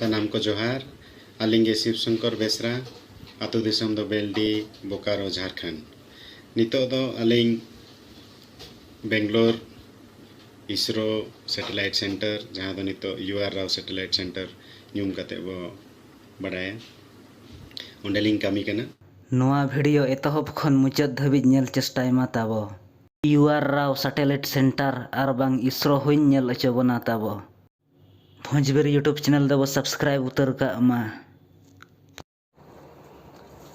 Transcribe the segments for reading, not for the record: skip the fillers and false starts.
सानाम को जोहार आलिंगे शिव शंकर बेसरा आतु दिसम दो बेलडी बोकारो झारखंड नितो दो आलिंग बेंगलोर इसरो सैटेलाइट सेंटर जहाँ दो नितो यूआर राव सैटेलाइट सेंटर ᱧᱩᱢ कते बो बड़ाया ओंडेलिंग कामी कना नोआ वीडियो एतहब खन मुचाद धाबिज नेल चेष्टाय मा ताबो यूआर राव सैटेलाइट सेंटर आर बांग इसरो होइन नेल अचबना ताबो भोजबेर यूट्यूब चैनल दबो सब्सक्राइब उतर का मा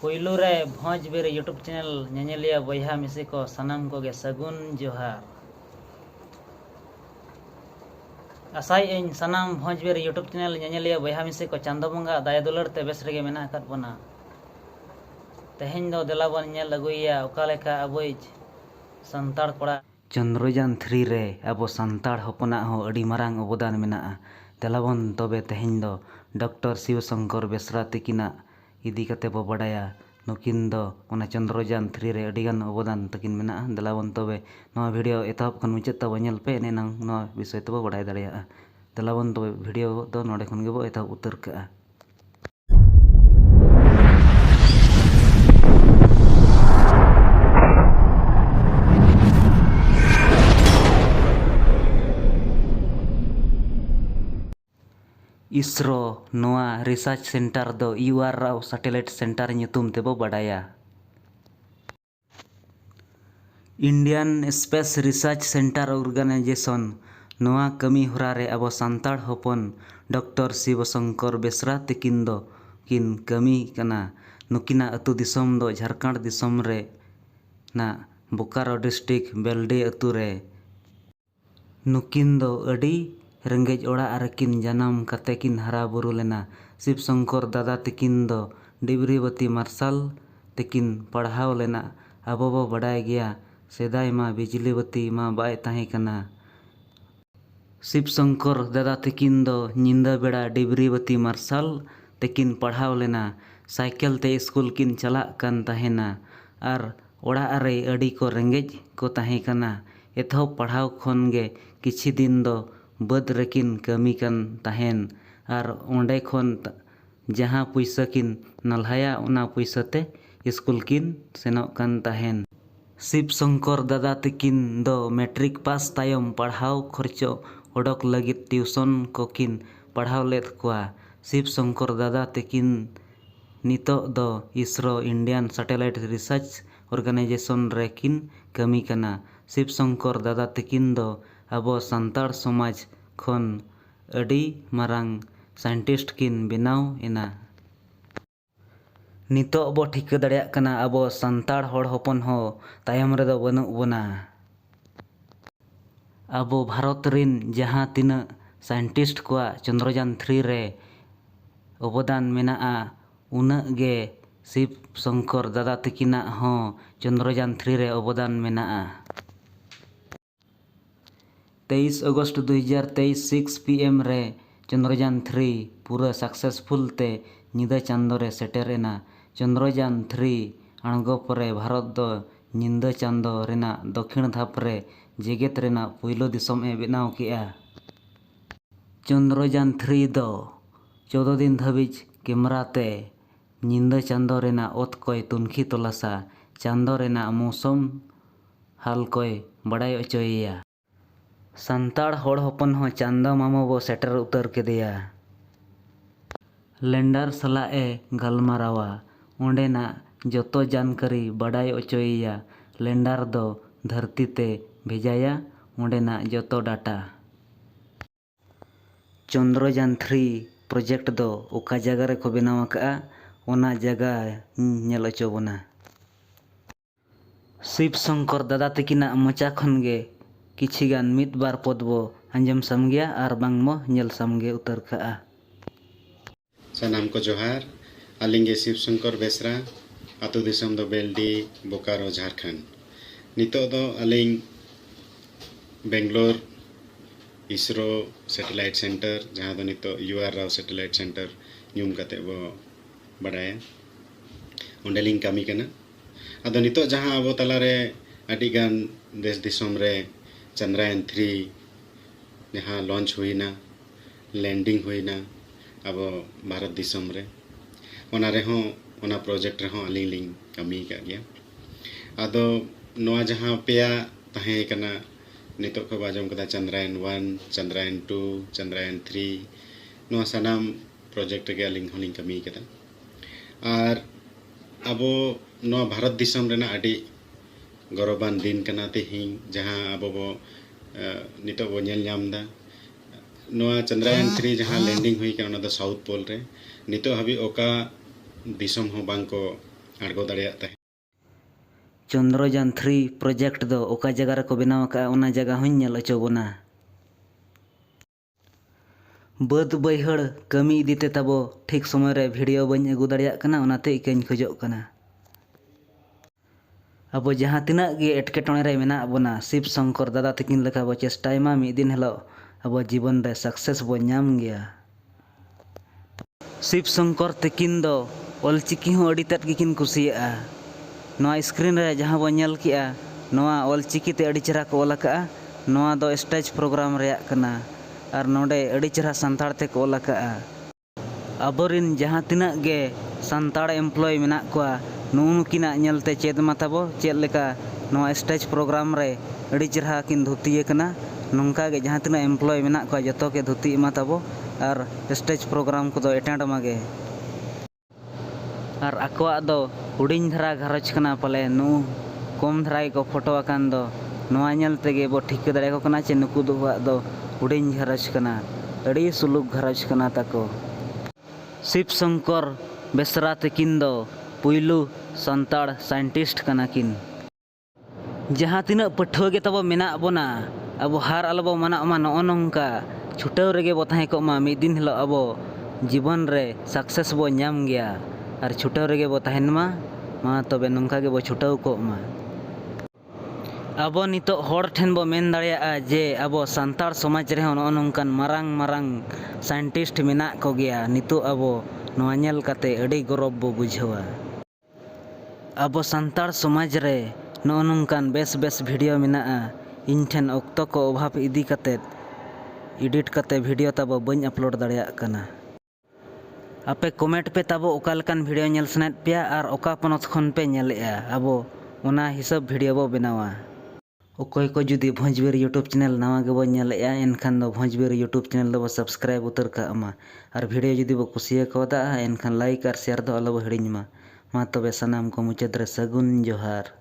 पहिलो रे भोजबेर यूट्यूब चैनल नेनेलिया बयहा मिसे को सनाम को गे सगुन जोहार आसाय इन सनाम भोजबेर यूट्यूब चैनल नेनेलिया बयहा मिसे को चांदो बंगा दाया दुलर ते बेस रेगे मेना काट बना तेहेन दो देलाबन नेल अगुइया ओकालेका अबोइज संताड़ कोड़ा चंद्रयान 3 रे अबो संताड़ हपना हो अडी मारांग अवदान मेना तेलाबन तबे तेहेन दो डॉक्टर शिव शंकर बेसरा तकिना इदी कते बो बडाया नुकिन दो ओना चंद्रयान 3 रे अडीगान अवदान तकिन मेना देलाबन तबे नोआ वीडियो एतहब खन मुचाद तबो नेल पे ने नंग नोआ विषय तबो बडाय दाड़िया देलाबन तबे वीडियो दो नोडे खन गेबो एतहब उतर का इसरो नोआ रिसर्च सेंटर दो यूआर राव सैटेलाइट सेंटर ᱧᱩᱛᱩᱢ तेबो बडाया Indian space research centre organisation नोआ कमी होरा रे अबो संताड़ होपन डॉक्टर शिव शंकर बेसरा तकिन दो किन कमी कना नुकिना अतु दिसम दो झारखंड दिसम रे ना बोकारो डिस्ट्रिक्ट बेलडे अतु रे नुकिन दो अडी रेंगेज ओड़ा आरकिन जन्म कते किन हरा बुरु लेना शिव शंकर दादा तकिन दो डिबरीबती मार्शल तकिन पढ़ाव लेना अबो बो बडाय गया सेदाय मा बिजली बत्ती मा बाय ताहे कना शिव शंकर दादा तकिन दो निंदा बेड़ा डिबरीबती मार्शल तकिन पढ़ाव लेना साइकिल ते स्कूल किन चला कन ताहेना आर ओड़ा आरे अडी को रेंगेज को ताहे कना एथो पढ़ाव खन गे किछि दिन दो बद रेकिन कमी कन ताहेन आर ओंडे खन जहाँ पैसा किन नलहाया उना पैसा ते स्कूल किन सेनोक कन ताहेन शिव शंकर दादा तकिन दो मैट्रिक पास तायम पढ़ाव खर्चो ओडक लगित ट्यूशन को किन पढ़ाव लेत कोआ शिव शंकर दादा तकिन नितो दो ISRO Indian satellite research organisation रे किन कमी कना शिव शंकर दादा तकिन दो अबो संताड़ समाज खन अडी मारांग साइंटिस्ट किन बेनाव एना नितो अबो ठिका दाड़िया कना अबो संताड़ होड़ होपन हो तायम रे दो बनु बना अबो भारत रिन जहाँ तिना साइंटिस्ट को चंद्रयान 3 रे अवदान मेना उना गे शिव शंकर दादा तकिना हो चंद्रयान 3 रे अवदान मेना 23 अगस्त 2023 6 PM रे चंद्रयान 3 पूरा सक्सेसफुल ते निदा चांदो रे सेटेरेना चंद्रयान 3 अणगो परे भारत दो निंदा चांदो रेना दक्षिण धाप रे जेगेत रेना पहिलो दिसम ए बेनाव केआ चंद्रयान 3 दो 14 दिन धाबिज कैमरा ते निंदा चांदो रेना ओत कोय तुनखी तलासा चांदो रेना मौसम हाल कोय बड़ाय अचोया संताड़ होड़ होपन हो चांदा मामो बो सेटर उतर के दिया लैंडर सला ए गलमारावा ओंडेना जोतो जानकारी बडाय अचोया लैंडर दो धरती ते भेजाया ओंडेना जोतो डाटा चंद्रयान 3 प्रोजेक्ट दो ओका जगह रे को बनाव का ओना जगह नेल अचोबना शिव शंकर दादा तकिना मचा खन गे किछि गान मित बार पद बो अंजम समगिया आर बांगमो नेल समगे उतर का सानाम को जोहार आलिंगे शिव शंकर बेसरा आतु दिसम दो बेलडी बोकारो झारखंड नितो दो आलिंग बेंगलोर इसरो सैटेलाइट सेंटर जहाँ दो नितो यूआर राव सैटेलाइट सेंटर ᱧᱩᱢ कते बो बडाया ओंडेलिंग कामी कना अदो नितो जहाँ अबो तलारे अडी गान देश दिसम रे चंद्रयान 3 जहाँ लॉन्च हुईना लैंडिंग हुईना ᱟᱵᱚ ᱵᱷᱟᱨᱚᱛ ᱫᱤᱥᱚᱢ ᱨᱮ ᱚᱱᱟ ᱨᱮᱦᱚᱸ ᱚᱱᱟ ᱯᱨᱚᱡᱮक्ᱴ ᱨᱮᱦᱚᱸ ᱟᱹᱞᱤᱧ ᱞᱤᱧ ᱠᱟᱹᱢᱤ ᱟᱠᱟᱫ ᱜᱮᱭᱟ। ᱟᱫᱚ ᱱᱚᱣᱟ ᱡᱟᱦᱟᱸ ᱯᱮᱭᱟ ᱛᱟᱦᱮᱸ ᱠᱟᱱᱟ ᱱᱤᱛᱚᱜ ᱠᱚ ᱟᱸᱡᱚᱢ ᱠᱟᱫᱟ ᱪᱚᱱᱫᱨᱟᱭᱟᱱ 1, ᱪᱚᱱᱫᱨᱟᱭᱟᱱ 2, ᱪᱚᱱᱫᱨᱟᱭᱟᱱ 3 ᱱᱚᱣᱟ ᱥᱟᱱᱟᱢ ᱯᱨᱚᱡᱮक्ᱴ ᱨᱮᱜᱮ ᱟᱹᱞᱤᱧ ᱦᱚᱸᱞᱤᱧ ᱠᱟᱹᱢᱤ ᱟᱠᱟᱫᱟ। ᱟᱨ ᱟᱵᱚ ᱱᱚᱣᱟ ᱵᱷᱟᱨᱚᱛ ᱫᱤᱥᱚᱢ ᱨᱮᱱᱟᱜ ᱟᱹᱰᱤ ᱜᱚᱨᱚᱵᱟᱱ ᱫᱤᱱ ᱠᱟᱱᱟ ᱛᱮᱦᱮᱧ ᱡᱟᱦᱟᱸ ᱟᱵᱚ ᱵᱚ ᱱᱤᱛᱚᱜ ᱵᱚ ᱧᱮᱞ ᱧᱟᱢ ᱮᱫᱟ ᱱᱚᱣᱟ ᱪᱚᱱᱫᱨᱟᱭᱟᱱ 3 ᱡᱟᱦᱟᱸ ᱞᱮᱱᱰᱤᱝ ᱦᱩᱭ ᱟᱠᱟᱱᱟ ᱚᱱᱟ ᱫᱚ ᱥᱟᱣᱩᱛᱷ ᱯᱳᱞ ᱨᱮ ᱱᱤᱛᱚᱜ ᱦᱟᱹᱵᱤᱡ ᱚᱠᱟ ᱫᱤᱥᱚᱢ ᱦᱚᱸ ᱵᱟᱝ ko ᱟᱬᱜᱚ ᱫᱟᱲᱮᱭᱟᱜ ᱛᱟᱦᱮᱸ। ᱪᱚᱱᱫᱨᱚᱡᱟᱱ 3 ᱯᱨᱚᱡᱮक्ᱴ ᱫᱚ ᱚᱠᱟ ᱡᱟᱭᱜᱟ ᱨᱮᱠᱚ ᱵᱮᱱᱟᱣ ᱟᱠᱟᱜᱼᱟ ᱚᱱᱟ ᱡᱟᱭᱜᱟ ᱦᱚᱸᱧ ᱧᱮᱞ ᱦᱚᱪᱚ ᱵᱚᱱᱟ। ᱵᱟᱹᱫ ᱵᱟᱹᱭᱦᱟᱹᱲ ᱠᱟᱹᱢᱤ ᱤᱫᱤᱛᱮ ᱛᱟᱵᱚ ᱴᱷᱤᱠ ᱥᱚᱢᱚᱭ ᱨᱮ ᱵᱷᱤᱰᱤᱭᱳ ᱵᱟᱹᱧ ᱟᱹᱜᱩ ᱫᱟᱲᱮᱭᱟᱜ ᱠᱟᱱᱟ ᱚᱱᱟᱛᱮ ᱤᱠᱟᱹᱧ ᱠᱷᱚᱡᱚᱜ ᱠᱟᱱᱟ। ᱟᱵᱚ ᱡᱟᱦᱟᱸ ᱛᱤᱱᱟᱹᱜ ᱜᱮ ᱮᱴᱠᱮᱴᱚᱬᱮ ᱨᱮ ᱢᱮᱱᱟᱜ ᱵᱚᱱᱟ ᱥᱤᱵ ᱥᱚᱝᱠᱚᱨ ᱫᱟᱫᱟ ᱛᱟᱹᱠᱤᱱ ᱞᱮᱠᱟ ᱵᱚ ᱪᱮᱥᱴᱟᱭ ᱢᱟ ᱢᱤᱫ ᱫᱤᱱ ᱦᱤᱞᱳᱜ ᱟᱵᱚ ᱡᱤᱵᱚᱱ ᱨᱮ ᱥᱟᱠᱥᱮᱥ ᱵᱚ ᱧᱟᱢ ᱜᱮᱭᱟ। ᱥᱤᱵ ᱥᱚᱝᱠᱚᱨ ᱛᱟᱹᱠᱤᱱ ᱫᱚ ᱚᱞᱪᱤᱠᱤ ᱦᱚᱸ ᱟᱹᱰᱤ ᱛᱮᱫ ᱜᱮᱠᱤᱱ ᱠᱩᱥᱤᱭᱟᱜᱼᱟ। ᱱᱚᱣᱟ ᱥᱠᱨᱤᱱ ᱨᱮ ᱡᱟᱦᱟᱸ ᱵᱚ ᱧᱮᱞ ᱠᱮᱜᱼᱟ ᱱᱚᱣᱟ ᱚᱞᱪᱤᱠᱤᱛᱮ ᱟᱹᱰि ᱪᱮᱦᱨᱟ ᱠᱚ ᱚᱞ ᱟᱠᱟᱜᱼᱟ ᱱᱚᱣᱟ ᱫᱚ ᱥᱴᱮᱡᱽ ᱯᱨᱳᱜᱨᱟᱢ ᱨᱮᱭᱟᱜ ᱠᱟᱱᱟ ᱟᱨ ᱱᱚᱰᱮ ᱟᱹᱰि ᱪᱮᱦᱨᱟ ᱥᱟᱱᱛᱟᱲ ᱛᱮᱠᱚ ᱚᱞ ᱟᱠᱟᱜᱼᱟ। ᱟᱵᱚᱨᱤᱱ ᱡᱟᱦᱟᱸ ᱛᱤᱱᱟᱹᱜ ᱜᱮ ᱥᱟᱱᱛᱟᱲ ᱮᱢᱯᱞᱚᱭ ᱢᱮᱱᱟᱜ ᱠᱚᱣᱟ ᱱᱩᱜᱼᱱᱩᱠᱤᱱᱟᱜ ᱧᱮᱞᱛᱮ ᱪᱮᱫ ᱢᱟ ᱛᱟᱵᱚ ᱪᱮᱫ ᱞᱮᱠᱟ ᱱᱚᱣᱟ ᱥᱴᱮᱡᱽ ᱯᱨᱳᱜᱨᱟᱢ ᱨᱮ ᱟᱹᱰᱤ ᱪᱮᱦᱨᱟ ᱠᱤᱱ ᱫᱷᱩᱛᱤ ᱟᱠᱟᱱᱟ ᱱᱚᱝᱠᱟ ᱜᱮ ᱡᱟᱦᱟᱸ ᱛᱤᱱᱟᱹᱜ ᱮᱢᱯᱞᱚᱭ ᱢᱮᱱᱟᱜ ᱠᱚᱣᱟ ᱡᱚᱛᱚ ᱜᱮ ᱫᱷᱩᱛᱤᱜ ᱢᱟ ᱛᱟᱵᱚ ᱟᱨ ᱥᱴᱮᱡᱽ ᱯᱨᱳᱜᱨᱟᱢ ᱠᱚᱫᱚ ᱮᱴᱮᱱᱰ ᱢᱟᱜᱮ। ᱟᱨ ᱟᱠᱚᱣᱟᱜ ᱫᱚ ᱦᱩᱰᱤᱧ ᱫᱷᱟᱨᱟ ᱜᱷᱟᱨᱚᱸᱡᱽ ᱠᱟᱱᱟ ᱯᱟᱞᱮ ᱠᱚᱢ ᱫᱷᱟᱨᱟ ᱜᱮᱠᱚ ᱯᱷᱳᱴᱳ ᱟᱠᱟᱱ ᱫᱚ ᱱᱚᱣᱟ ᱧᱮᱞ ᱛᱮᱜᱮ ᱵᱚ ᱴᱷᱤᱠᱟᱹ ᱫᱟᱲᱮᱭᱟᱠᱚ ᱠᱟᱱᱟ ᱡᱮ ᱱᱩᱠᱩ ᱫᱚᱣᱟᱜ ᱫᱚ ᱦᱩᱰᱤᱧ ᱜᱷᱟᱨᱚᱸᱡᱽ ᱠᱟᱱᱟ ᱟᱹᱰᱤ ᱥᱩᱞᱩᱠ ᱜᱷᱟᱨᱚᱸᱡᱽ ᱠᱟᱱᱟ ᱛᱟᱠᱚ। ᱥᱤᱵ ᱥᱚᱝᱠᱚᱨ ᱵᱮᱥᱨᱟ ᱛᱟᱹᱠᱤᱱ ᱫᱚ ᱯᱩᱭᱞᱩ ᱥᱟᱱᱛᱟᱲ ᱥᱟᱭᱮᱱᱴᱤᱥᱴ ᱠᱟᱱᱟ ᱠᱤᱱ। ᱡᱟᱦᱟᱸ ᱛᱤᱱᱟᱹᱜ ᱯᱟᱹᱴᱷᱩᱣᱟᱹ ᱜᱮ ᱛᱟᱵᱚ ᱢᱮᱱᱟᱜ ᱵᱚᱱᱟ ᱟᱵᱚ ᱦᱟᱨ ᱟᱞᱚᱵᱚ ᱢᱟᱱᱚᱜ ᱢᱟ ᱱᱚᱜᱼᱚ ᱱᱚᱝᱠᱟ ᱪᱷᱩᱴᱟᱹᱣ ᱨᱮᱜᱮ ᱵᱚ ᱛᱟᱦᱮᱸ ᱠᱚᱜ ᱢᱟ ᱢᱤᱫ ᱫᱤᱱ ᱦᱤᱞᱳᱜ ᱟᱵᱚ ᱡᱤᱵᱚᱱ ᱨᱮ ᱥᱟᱠᱥᱮᱥ ᱵᱚ ᱧᱟᱢ ᱜᱮᱭᱟ ᱟᱨ ᱪᱷᱩᱴᱟᱹᱣ ᱨᱮᱜᱮ ᱵᱚ ᱛᱟᱦᱮᱱ ᱢᱟ ᱢᱟ ᱛᱚᱵᱮ ᱱᱚᱝᱠᱟ ᱜᱮᱵᱚ ᱪᱷᱩᱴᱟᱹᱣ ᱠᱚᱜ ᱢᱟ। ᱟᱵᱚ ᱱᱤᱛᱚᱜ ᱦᱚᱲ ᱴᱷᱮᱱ ᱵᱚ ᱢᱮᱱ ᱫᱟᱲᱮᱭᱟᱜᱼᱟ ᱡᱮ ᱟᱵᱚ ᱥᱟᱱᱛᱟᱲ ᱥᱚᱢᱟᱡᱽ ᱨᱮᱦᱚᱸ ᱱᱚᱜᱼᱚ ᱱᱚᱝᱠᱟᱱ ᱢᱟᱨᱟᱝ ᱢᱟᱨᱟᱝ ᱥᱟᱭᱮᱱᱴᱤᱥᱴ ᱢᱮᱱᱟᱜ ᱠᱚᱜᱮᱭᱟ ᱱᱤᱛᱚᱜ ᱟᱵᱚ ᱱᱚᱣᱟ ᱧᱮᱞ ᱠᱟᱛᱮ ᱟᱹᱰᱤ ᱜᱚᱨᱚᱵᱽ ᱵᱚ ᱵᱩᱡᱷᱟᱹᱣᱟ। ᱟᱵᱚ ᱥᱟᱱᱛᱟᱲ ᱥᱚᱢᱟᱡᱽ ᱨᱮ ᱱᱚᱜᱼᱚ ᱱᱚᱝᱠᱟᱱ ᱵᱮᱥ ᱵᱮᱥ ᱵᱷᱤᱰᱤᱭᱳ ᱢᱮᱱᱟᱜᱼᱟ ᱤᱧ ᱴᱷᱮᱱ ᱚᱠᱛᱚ ᱠᱚ ᱚᱵᱷᱟᱵᱽ ᱤᱫᱤ ᱠᱟᱛᱮᱫ ᱮᱰᱤᱴ ᱠᱟᱛᱮ ᱵᱷᱤᱰᱤᱭᱳ ᱛᱟᱵᱚ ᱵᱟᱹᱧ ᱟᱯᱞᱳᱰ ᱫᱟᱲᱮᱭᱟᱜ ᱠᱟᱱᱟ। ᱟᱯᱮ ᱠᱚᱢᱮᱱᱴ ᱯᱮ ᱛᱟᱵᱚ ᱚᱠᱟ ᱞᱮᱠᱟᱱ ᱵᱷᱤᱰᱤᱭᱳ ᱧᱮᱞ ᱥᱟᱱᱟᱭᱮᱫ ᱯᱮᱭᱟ ᱟᱨ ᱚᱠᱟ ᱯᱚᱱᱚᱛ ᱠᱷᱚᱱ ᱯᱮ ᱧᱮᱞᱮᱜᱼᱟ ᱟᱵᱚ ᱚᱱᱟ ᱦᱤᱥᱟᱹᱵ ᱵᱷᱤᱰᱤᱭᱳ ᱵᱚ ᱵᱮᱱᱟᱣᱟ। ᱚᱠᱚᱭ ᱠᱚ ᱡᱩᱫᱤ ᱵᱷᱚᱸᱡᱽᱵᱤᱨ ᱤᱭᱩᱴᱩᱵᱽ ᱪᱮᱱᱮᱞ ᱱᱟᱣᱟ ᱜᱮᱵᱚ ᱧᱮᱞᱮᱜᱼᱟ ᱮᱱᱠᱷᱟᱱ ᱫᱚ ᱵᱷᱚᱸᱡᱽᱵᱤᱨ ᱤᱭᱩᱴᱩᱵᱽ ᱪᱮᱱᱮᱞ ᱫᱚᱵᱚ ᱥᱟᱵᱥᱠᱨᱟᱭᱤᱵ ᱩᱛᱟᱹᱨ ᱠᱟᱜ ᱢᱟ ᱟᱨ ᱵᱷᱤᱰᱤᱭᱳ ᱡᱩᱫᱤ ᱵᱚ ᱠᱩᱥᱤᱭᱟᱠᱟᱣᱫᱟ ᱮᱱᱠᱷᱟᱱ ᱞᱟᱭᱤᱠ ᱟᱨ ᱥᱮᱭᱟᱨ ᱫᱚ ᱟᱞᱚᱵᱚ ᱦᱤᱲᱤᱧ ᱢᱟ। ᱢᱟ ᱛᱚᱵᱮ ᱥᱟᱱᱟᱢ ᱠᱚ ᱢᱩᱪᱟᱹᱫ ᱨᱮ ᱥᱟᱹᱜᱩᱱ ᱡᱚᱦᱟᱨ।